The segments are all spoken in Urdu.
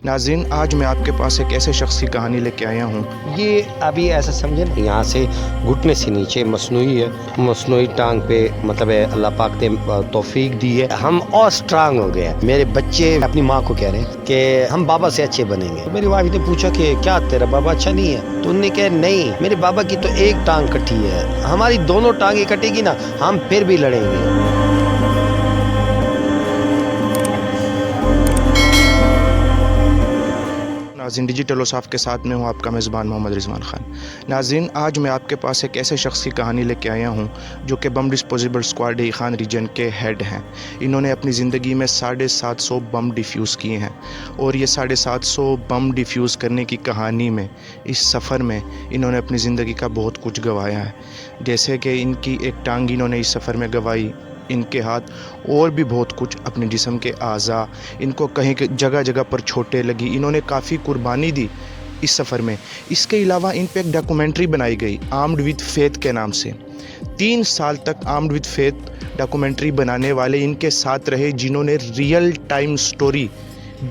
ناظرین، آج میں آپ کے پاس ایک ایسے شخص کی کہانی لے کے آیا ہوں۔ یہ ابھی ایسا سمجھے نا، یہاں سے گھٹنے سے نیچے مصنوعی ہے، مصنوعی ٹانگ پہ مطلب ہے اللہ پاک نے توفیق دی ہے، ہم اور سٹرانگ ہو گئے ہیں۔ میرے بچے اپنی ماں کو کہہ رہے ہیں کہ ہم بابا سے اچھے بنیں گے۔ میری وائف نے پوچھا کہ کیا تیرا بابا اچھا نہیں ہے؟ تو انہوں نے کہا نہیں، میرے بابا کی تو ایک ٹانگ کٹی ہے، ہماری دونوں ٹانگیں کٹے گی نا، ہم پھر بھی لڑیں گے۔ ناظرین، ڈیجیٹل اوصاف کے ساتھ میں ہوں آپ کا میزبان محمد رضوان خان۔ ناظرین، آج میں آپ کے پاس ایک ایسے شخص کی کہانی لے کے آیا ہوں جو کہ bomb disposable squad D Khan region کے ہیڈ ہیں۔ انہوں نے اپنی زندگی میں 750 بم ڈیفیوز کیے ہیں، اور یہ 750 بم ڈیفیوز کرنے کی کہانی میں، اس سفر میں انہوں نے اپنی زندگی کا بہت کچھ گنوایا ہے، جیسے کہ ان کی ایک ٹانگ انہوں نے اس سفر میں گنوائی، ان کے ہاتھ اور بھی بہت کچھ، اپنے جسم کے اعضاء ان کو کہیں جگہ جگہ پر چھوٹے لگی، انہوں نے کافی قربانی دی اس سفر میں۔ اس کے علاوہ ان پہ ایک ڈاکومنٹری بنائی گئی آرمڈ وتھ فیتھ کے نام سے۔ 3 سال تک آرمڈ وتھ فیتھ ڈاکومنٹری بنانے والے ان کے ساتھ رہے، جنہوں نے ریئل ٹائم سٹوری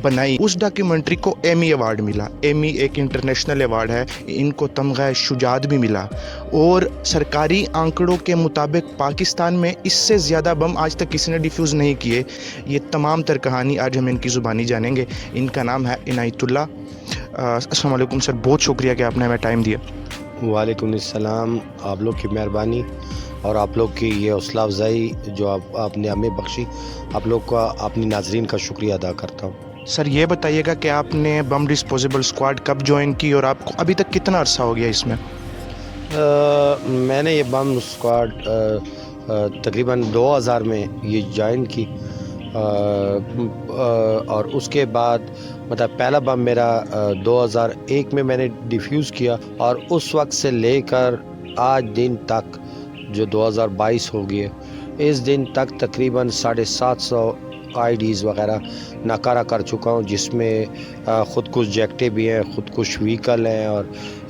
بنائی۔ اس ڈاکیومنٹری کو ایمی ایوارڈ ملا۔ ایمی ایک انٹرنیشنل ایوارڈ ہے، ان کو تمغہ شجاعت بھی ملا، اور سرکاری آنکڑوں کے مطابق پاکستان میں اس سے زیادہ بم آج تک کسی نے ڈیفیوز نہیں کیے۔ یہ تمام تر کہانی آج ہم ان کی زبانی جانیں گے۔ ان کا نام ہے عنایت اللہ۔ السلام علیکم سر، بہت شکریہ کہ آپ نے ہمیں ٹائم دیا۔ وعلیکم السلام، آپ لوگ کی مہربانی اور آپ لوگ کی یہ حوصلہ افزائی جو آپ نے ہمیں بخشی، آپ لوگ کا، اپنی ناظرین کا شکریہ ادا کرتا ہوں۔ سر یہ بتائیے گا کہ آپ نے بم ڈسپوزیبل اسکواڈ کب جوائن کی، اور آپ کو ابھی تک کتنا عرصہ ہو گیا اس میں؟ میں نے یہ بم اسکواڈ تقریباً 2000 میں یہ جوائن کی، اور اس کے بعد مطلب پہلا بم میرا 2001 میں نے ڈیفیوز کیا، اور اس وقت سے لے کر آج دن تک جو 2022 ہو گئے، اس دن تک تقریباً 750 آئی ڈیز وغیرہ ناکارہ کر چکا ہوں، جس میں خود کش جیکٹیں بھی ہیں، خود کش وہیکل ہیں، اور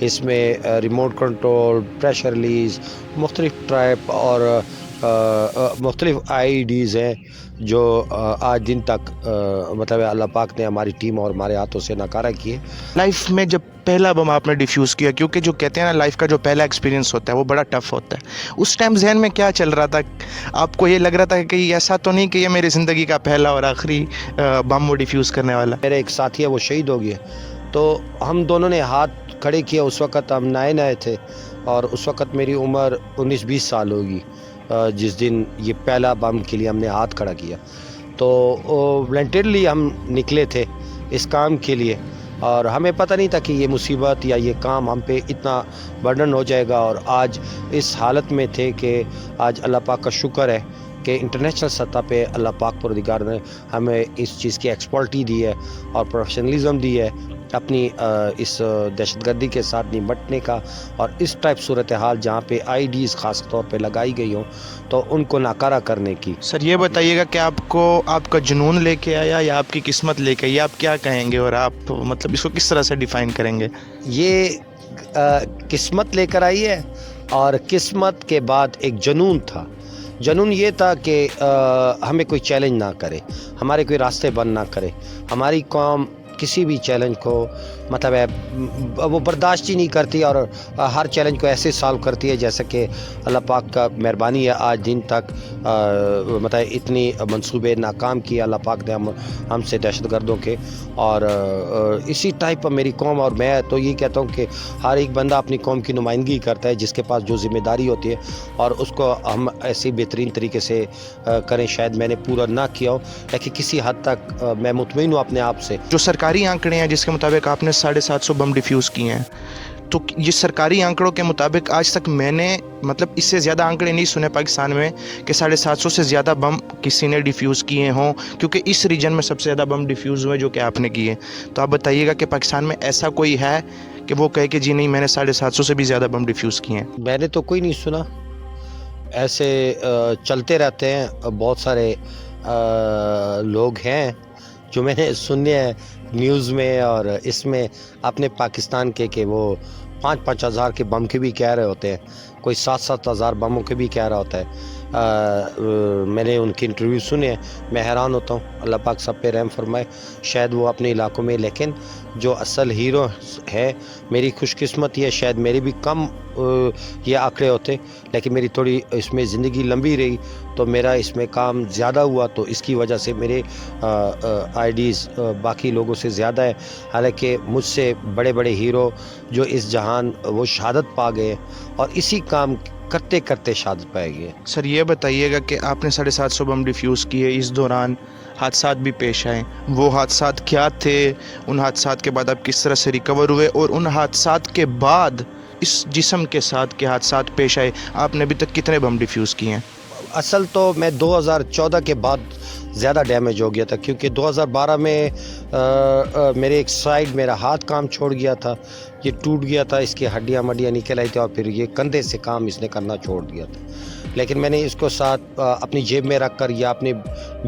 اس میں ریموٹ کنٹرول، پریشر ریلیز، مختلف ٹرائپ اور مختلف آئی ڈیز ہیں جو آج دن تک مطلب اللہ پاک نے ہماری ٹیم اور ہمارے ہاتھوں سے ناکارہ کیے۔ لائف میں جب پہلا بم آپ نے ڈیفیوز کیا، کیونکہ جو کہتے ہیں نا لائف کا جو پہلا ایکسپیرینس ہوتا ہے وہ بڑا ٹف ہوتا ہے، اس ٹائم ذہن میں کیا چل رہا تھا؟ آپ کو یہ لگ رہا تھا کہ ایسا تو نہیں کہ یہ میری زندگی کا پہلا اور آخری بم وہ ڈیفیوز کرنے والا؟ میرے ایک ساتھی ہے، وہ شہید ہو گیا، تو ہم دونوں نے ہاتھ کھڑے کیا۔ اس وقت ہم نئے تھے، اور اس وقت میری عمر 19-20 سال ہوگی جس دن یہ پہلا بم کے لیے ہم نے ہاتھ کھڑا کیا۔ تو والنٹیرلی ہم نکلے تھے اس کام کے لیے، اور ہمیں پتہ نہیں تھا کہ یہ مصیبت یا یہ کام ہم پہ اتنا برڈن ہو جائے گا، اور آج اس حالت میں تھے کہ آج اللہ پاک کا شکر ہے کہ انٹرنیشنل سطح پہ اللہ پاک پروردگار نے ہمیں اس چیز کی ایکسپرٹی دی ہے اور پروفیشنلزم دی ہے اپنی اس دہشت گردی کے ساتھ نمٹنے کا، اور اس ٹائپ صورتحال جہاں پہ آئی ڈیز خاص طور پہ لگائی گئی ہوں تو ان کو ناکارہ کرنے کی۔ سر یہ بتائیے گا کہ آپ کا جنون لے کے آیا یا آپ کی قسمت لے کے آئی؟ آپ کیا کہیں گے، اور آپ مطلب اس کو کس طرح سے ڈیفائن کریں گے؟ یہ قسمت لے کر آئی ہے، اور قسمت کے بعد ایک جنون تھا۔ جنون یہ تھا کہ ہمیں کوئی چیلنج نہ کرے، ہمارے کوئی راستے بند نہ کرے۔ ہماری قوم کسی بھی چیلنج کو مطلب ہے وہ برداشت ہی نہیں کرتی، اور ہر چیلنج کو ایسے سالو کرتی ہے جیسا کہ اللہ پاک کا مہربانی ہے آج دن تک مطلب اتنی منصوبے ناکام کیے اللہ پاک نے ہم سے دہشت گردوں کے، اور اسی ٹائپ پر میری قوم اور میں تو یہ کہتا ہوں کہ ہر ایک بندہ اپنی قوم کی نمائندگی کرتا ہے، جس کے پاس جو ذمہ داری ہوتی ہے، اور اس کو ہم ایسے بہترین طریقے سے کریں۔ شاید میں نے پورا نہ کیا ہو، لیکن کسی حد تک میں مطمئن ہوں اپنے آپ سے۔ جو سرکاری آنکڑے ہیں جس کے مطابق آپ نے 750 بم ڈیفیوز کیے ہیں، تو یہ سرکاری آنکڑوں کے مطابق آج تک میں نے مطلب اس سے زیادہ آنکڑے نہیں سنے پاکستان میں کہ 750 سے زیادہ بم کسی نے ڈیفیوز کیے ہوں، کیونکہ اس ریجن میں سب سے زیادہ بم ڈیفیوز ہوئے جو کہ آپ نے کیے۔ تو آپ بتائیے گا کہ پاکستان میں ایسا کوئی ہے کہ وہ کہے کہ جی نہیں، میں نے 750 سے بھی زیادہ بم ڈیفیوز کیے ہیں؟ میں نے تو کوئی نہیں سنا، ایسے چلتے رہتے ہیں، بہت سارے لوگ ہیں جو میں نے سنے ہیں نیوز میں اور اس میں اپنے پاکستان کے کہ وہ 5,000 کے بم کے بھی کہہ رہے ہوتے ہیں، کوئی 7,000 بموں کے بھی کہہ رہا ہوتا ہے۔ میں نے ان کے انٹرویو سنے ہیں، میں حیران ہوتا ہوں. اللہ پاک سب پہ رحم فرمائے. شاید وہ اپنے علاقوں میں، لیکن جو اصل ہیرو ہے، میری خوش قسمتی ہے، شاید میری بھی کم یہ آنکڑے ہوتے، لیکن میری تھوڑی اس میں زندگی لمبی رہی تو میرا اس میں کام زیادہ ہوا، تو اس کی وجہ سے میرے آئیڈیز باقی لوگوں سے زیادہ ہے. حالانکہ مجھ سے بڑے بڑے ہیرو جو اس جہان وہ شہادت پا گئے اور اسی کام کرتے کرتے شہادت پائے گئے. سر یہ بتائیے گا کہ آپ نے 750 بم ڈیفیوز کیے، اس دوران حادثات بھی پیش آئے، وہ حادثات کیا تھے؟ ان حادثات کے بعد آپ کس طرح سے ریکور ہوئے؟ اور ان حادثات کے بعد اس جسم کے ساتھ کے حادثات پیش آئے، آپ نے ابھی تک کتنے بم ڈیفیوز کیے ہیں؟ اصل تو میں 2014 کے بعد زیادہ ڈیمیج ہو گیا تھا، کیونکہ 2012 میں میرے ایک سائڈ میرا ہاتھ کام چھوڑ گیا تھا، یہ ٹوٹ گیا تھا، اس کی ہڈیاں مڈیاں نکل آئی تھی، اور پھر یہ کندھے سے کام اس نے کرنا چھوڑ دیا تھا. لیکن میں نے اس کو ساتھ اپنی جیب میں رکھ کر یا اپنے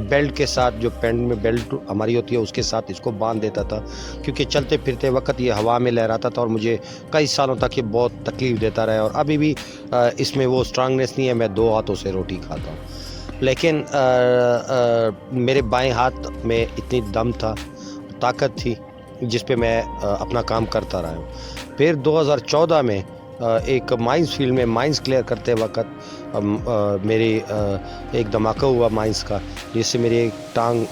بیلٹ کے ساتھ، جو پینٹ میں بیلٹ ہماری ہوتی ہے اس کے ساتھ اس کو باندھ دیتا تھا، کیونکہ چلتے پھرتے وقت یہ ہوا میں لہراتا تھا اور مجھے کئی سالوں تک یہ بہت تکلیف دیتا رہا. اور ابھی بھی اس میں وہ اسٹرانگنیس نہیں ہے، میں 2 ہاتھوں سے روٹی کھاتا ہوں. لیکن میرے بائیں ہاتھ میں اتنی دم تھا، طاقت تھی، جس پہ میں اپنا کام کرتا رہا ہوں. پھر 2014 میں ایک مائنز فیلڈ میں مائنز کلیئر کرتے وقت میری ایک دھماکہ ہوا مائنز کا، جس سے میری ایک ٹانگ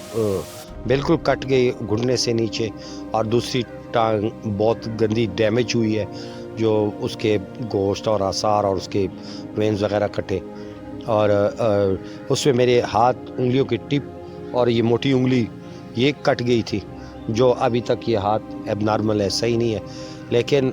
بالکل کٹ گئی گھٹنے سے نیچے، اور دوسری ٹانگ بہت گندی ڈیمیج ہوئی ہے، جو اس کے گوشت اور آثار اور اس کے وینز وغیرہ کٹے. اور اس میں میرے ہاتھ انگلیوں کی ٹپ اور یہ موٹی انگلی یہ کٹ گئی تھی، جو ابھی تک یہ ہاتھ اب نارمل ہے، صحیح نہیں ہے. لیکن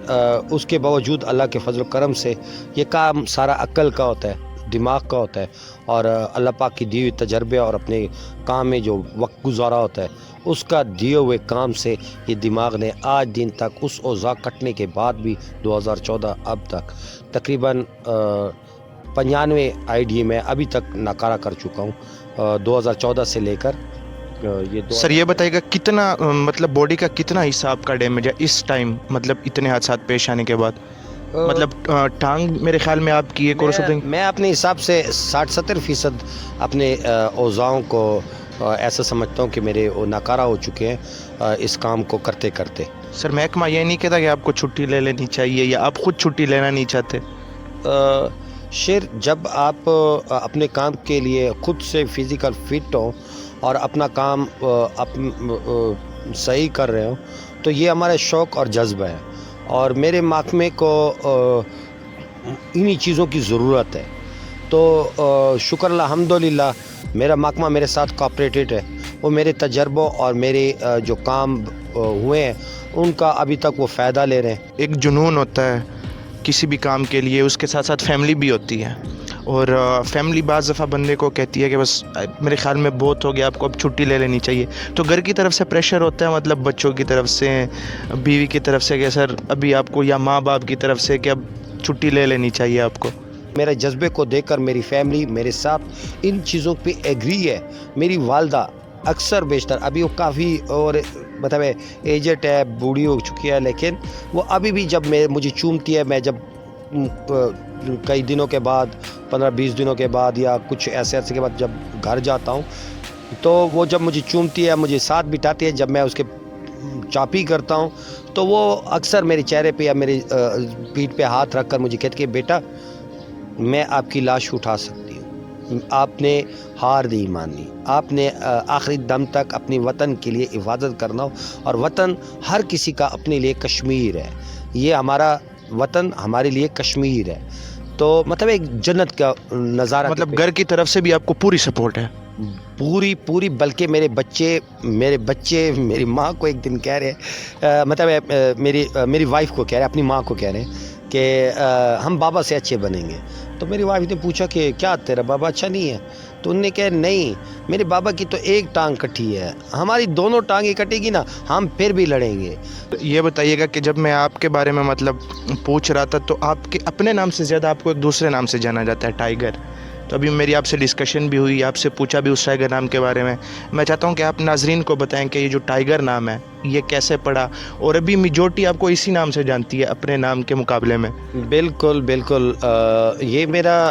اس کے باوجود اللہ کے فضل و کرم سے یہ کام سارا عقل کا ہوتا ہے، دماغ کا ہوتا ہے، اور اللہ پاک کی دی ہوئی تجربے اور اپنے کام میں جو وقت گزارا ہوتا ہے اس کا دیے ہوئے کام سے یہ دماغ نے آج دن تک اس اوضاع کٹنے کے بعد بھی 2014 اب تک تقریباً 95 آئیڈی میں ابھی تک ناکارہ کر چکا ہوں 2014 سے لے کر یہ سر یہ بتائیے گا کتنا مطلب باڈی کا کتنا حصہ آپ کا ڈیمیج ہے اس ٹائم، مطلب اتنے حادثات پیش آنے کے بعد؟ مطلب ٹانگ میرے خیال میں آپ کی ایک اور میں اپنے حساب سے 60-70% اپنے اوزاؤں کو ایسا سمجھتا ہوں کہ میرے وہ ناکارہ ہو چکے ہیں اس کام کو کرتے کرتے. سر محکمہ یہ نہیں کہتا کہ آپ کو چھٹی لے لینی چاہیے، یا آپ خود چھٹی لینا نہیں چاہتے؟ شیر، جب آپ اپنے کام کے لیے خود سے فزیکل فٹ ہوں اور اپنا کام صحیح کر رہے ہوں تو یہ ہمارا شوق اور جذبہ ہے، اور میرے محکمے کو انہی چیزوں کی ضرورت ہے. تو شکر الحمدللہ میرا محکمہ میرے ساتھ کوآپریٹڈ ہے، وہ میرے تجربوں اور میرے جو کام ہوئے ہیں ان کا ابھی تک وہ فائدہ لے رہے ہیں. ایک جنون ہوتا ہے کسی بھی کام کے لیے، اس کے ساتھ ساتھ فیملی بھی ہوتی ہے، اور فیملی بعض دفعہ بندے کو کہتی ہے کہ بس میرے خیال میں بہت ہو گیا، آپ کو اب چھٹی لے لینی چاہیے. تو گھر کی طرف سے پریشر ہوتا ہے، مطلب بچوں کی طرف سے، بیوی کی طرف سے، کہ سر ابھی آپ کو، یا ماں باپ کی طرف سے کہ اب چھٹی لے لینی چاہیے آپ کو؟ میرے جذبے کو دیکھ کر میری فیملی میرے ساتھ ان چیزوں پہ ایگری ہے. میری والدہ اکثر بیشتر، ابھی وہ کافی اور مطلب ایجٹ ہے، بوڑھی ہو چکی ہے، لیکن وہ ابھی بھی جب مجھے چومتی ہے، میں جب کئی دنوں کے بعد 15-20 دنوں کے بعد یا کچھ ایسے عرصے کے بعد جب گھر جاتا ہوں تو وہ جب مجھے چومتی ہے، مجھے ساتھ بٹھاتی ہے، جب میں اس کے چاپی کرتا ہوں تو وہ اکثر میرے چہرے پہ یا میری پیٹھ پہ ہاتھ رکھ کر مجھے کہتی ہے بیٹا میں آپ کی لاش اٹھا سکتی ہوں، آپ نے ہار نہیں مانی، آپ نے آخری دم تک اپنی وطن کے لیے حفاظت کرنا ہو. اور وطن ہر کسی کا اپنے لیے کشمیر ہے، یہ ہمارا وطن ہمارے لیے کشمیر ہے. تو مطلب ایک جنت کا نظارہ، مطلب گھر کی طرف سے بھی آپ کو پوری سپورٹ ہے؟ پوری بلکہ میرے بچے میری ماں کو ایک دن کہہ رہے، مطلب میری وائف کو کہہ رہے، اپنی ماں کو کہہ رہے کہ ہم بابا سے اچھے بنیں گے. تو میری وائف نے پوچھا کہ کیا تیرا بابا اچھا نہیں ہے؟ تو انہوں نے کہا نہیں، میرے بابا کی تو ایک ٹانگ کٹی ہے، ہماری دونوں ٹانگیں کٹے گی نا ہم پھر بھی لڑیں گے. یہ بتائیے گا کہ جب میں آپ کے بارے میں مطلب پوچھ رہا تھا تو آپ کے اپنے نام سے زیادہ آپ کو ایک دوسرے نام سے جانا جاتا ہے، ٹائیگر. تو ابھی میری آپ سے ڈسکشن بھی ہوئی، آپ سے پوچھا بھی اس ٹائیگر نام کے بارے میں. میں چاہتا ہوں کہ آپ ناظرین کو بتائیں کہ یہ جو ٹائیگر نام ہے یہ کیسے پڑا، اور ابھی میجورٹی آپ کو اسی نام سے جانتی ہے اپنے نام کے مقابلے میں. بالکل یہ میرا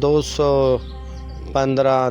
215